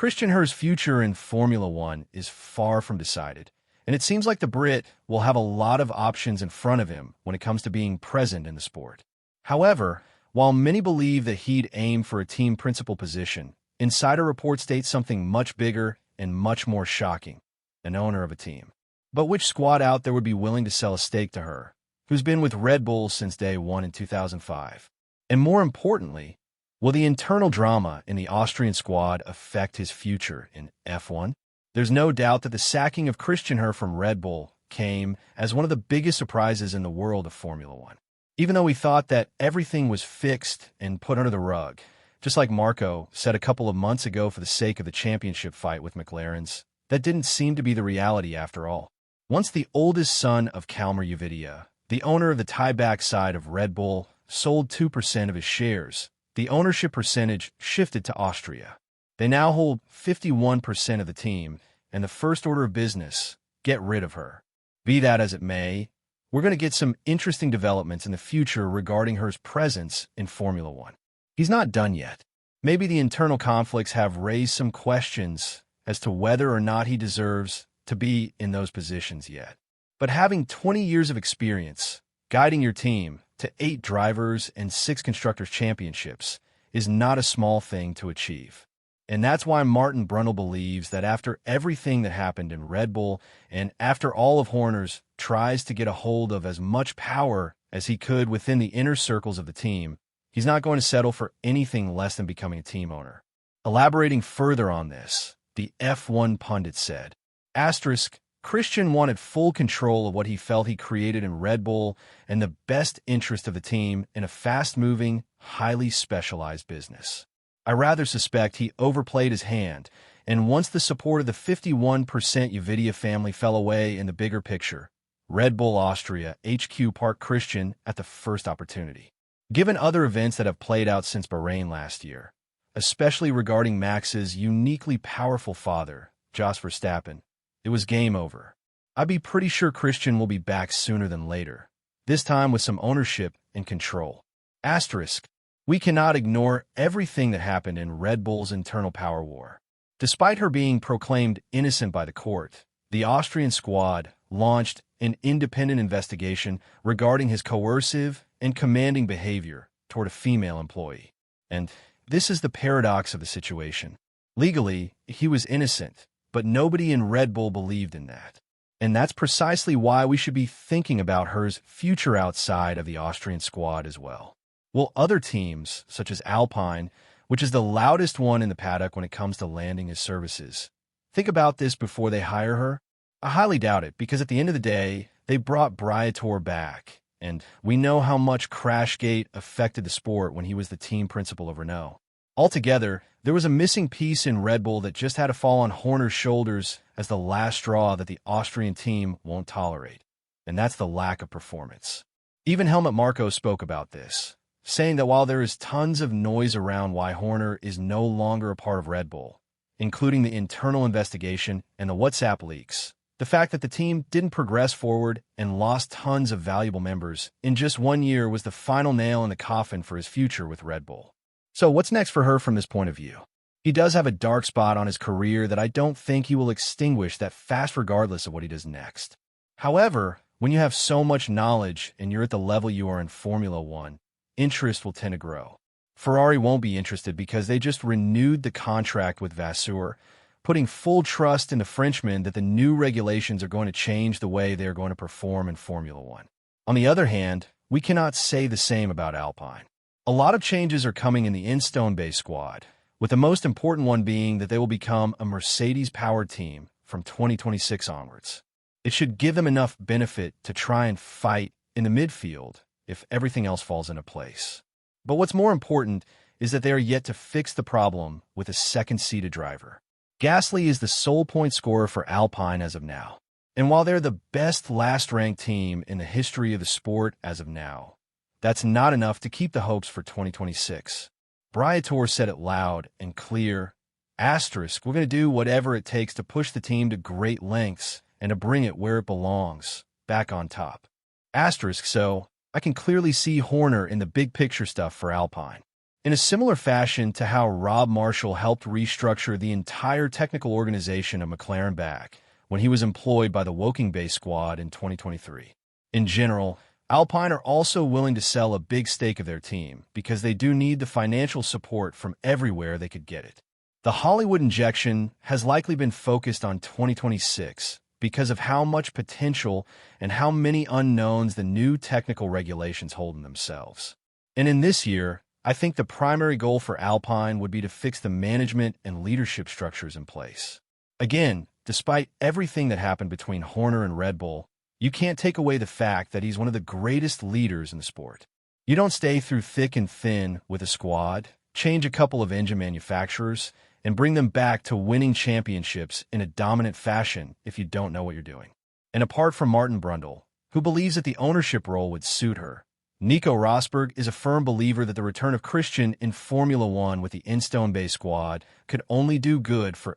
Christian Herr's future in Formula One is far from decided, and it seems like the Brit will have a lot of options in front of him when it comes to being present in the sport. However, while many believe that he'd aim for a team principal position, insider reports state something much bigger and much more shocking: an owner of a team. But which squad out there would be willing to sell a stake to Herr, who's been with Red Bull since day one in 2005? And more importantly, will the internal drama in the Austrian squad affect his future in F1? There's no doubt that the sacking of Christian Herr from Red Bull came as one of the biggest surprises in the world of Formula One. Even though we thought that everything was fixed and put under the rug, just like Marco said a couple of months ago for the sake of the championship fight with McLaren's, that didn't seem to be the reality after all. Once the oldest son of Kalmar Uvidia, the owner of the tie-back side of Red Bull, sold 2% of his shares, the ownership percentage shifted to Austria. They now hold 51% of the team, and the first order of business: get rid of her. Be that as it may, we're going to get some interesting developments in the future regarding Herr's presence in Formula One. He's not done yet. Maybe the internal conflicts have raised some questions as to whether or not he deserves to be in those positions yet. But having 20 years of experience guiding your team to 8 drivers and 6 constructors' championships is not a small thing to achieve. And that's why Martin Brundle believes that after everything that happened in Red Bull, and after all of Horner's tries to get a hold of as much power as he could within the inner circles of the team, he's not going to settle for anything less than becoming a team owner. Elaborating further on this, the F1 pundit said, asterisk, Christian wanted full control of what he felt he created in Red Bull and the best interest of the team in a fast-moving, highly specialized business. I rather suspect he overplayed his hand, and once the support of the 51% Uvidia family fell away in the bigger picture, Red Bull Austria HQ parked Christian at the first opportunity. Given other events that have played out since Bahrain last year, especially regarding Max's uniquely powerful father, Jos Verstappen, it was game over. I'd be pretty sure Christian will be back sooner than later, this time with some ownership and control. Asterisk, we cannot ignore everything that happened in Red Bull's internal power war. Despite her being proclaimed innocent by the court, the Austrian squad launched an independent investigation regarding his coercive and commanding behavior toward a female employee. And this is the paradox of the situation. Legally, he was innocent, but nobody in Red Bull believed in that. And that's precisely why we should be thinking about Herr's future outside of the Austrian squad as well. Will other teams, such as Alpine, which is the loudest one in the paddock when it comes to landing his services, think about this before they hire her? I highly doubt it, because at the end of the day, they brought Briatore back, and we know how much Crashgate affected the sport when he was the team principal of Renault. Altogether, there was a missing piece in Red Bull that just had to fall on Horner's shoulders as the last straw that the Austrian team won't tolerate, and that's the lack of performance. Even Helmut Marko spoke about this, saying that while there is tons of noise around why Horner is no longer a part of Red Bull, including the internal investigation and the WhatsApp leaks, the fact that the team didn't progress forward and lost tons of valuable members in just 1 year was the final nail in the coffin for his future with Red Bull. So what's next for Herr from this point of view? He does have a dark spot on his career that I don't think he will extinguish that fast regardless of what he does next. However, when you have so much knowledge and you're at the level you are in Formula One, interest will tend to grow. Ferrari won't be interested because they just renewed the contract with Vasseur, putting full trust in the Frenchman that the new regulations are going to change the way they're going to perform in Formula One. On the other hand, we cannot say the same about Alpine. A lot of changes are coming in the Aston-based squad, with the most important one being that they will become a Mercedes-powered team from 2026 onwards. It should give them enough benefit to try and fight in the midfield if everything else falls into place. But what's more important is that they are yet to fix the problem with a second-seated driver. Gasly is the sole point scorer for Alpine as of now. And while they're the best last-ranked team in the history of the sport as of now, that's not enough to keep the hopes for 2026. Briatore said it loud and clear, asterisk, we're going to do whatever it takes to push the team to great lengths and to bring it where it belongs, back on top. Asterisk, so I can clearly see Horner in the big picture stuff for Alpine. In a similar fashion to how Rob Marshall helped restructure the entire technical organization of McLaren back when he was employed by the Woking Bay squad in 2023. In general, Alpine are also willing to sell a big stake of their team because they do need the financial support from everywhere they could get it. The Hollywood injection has likely been focused on 2026 because of how much potential and how many unknowns the new technical regulations hold in themselves. And in this year, I think the primary goal for Alpine would be to fix the management and leadership structures in place. Again, despite everything that happened between Horner and Red Bull, you can't take away the fact that he's one of the greatest leaders in the sport. You don't stay through thick and thin with a squad, change a couple of engine manufacturers, and bring them back to winning championships in a dominant fashion if you don't know what you're doing. And apart from Martin Brundle, who believes that the ownership role would suit her, Nico Rosberg is a firm believer that the return of Christian in Formula One with the Aston Bay squad could only do good for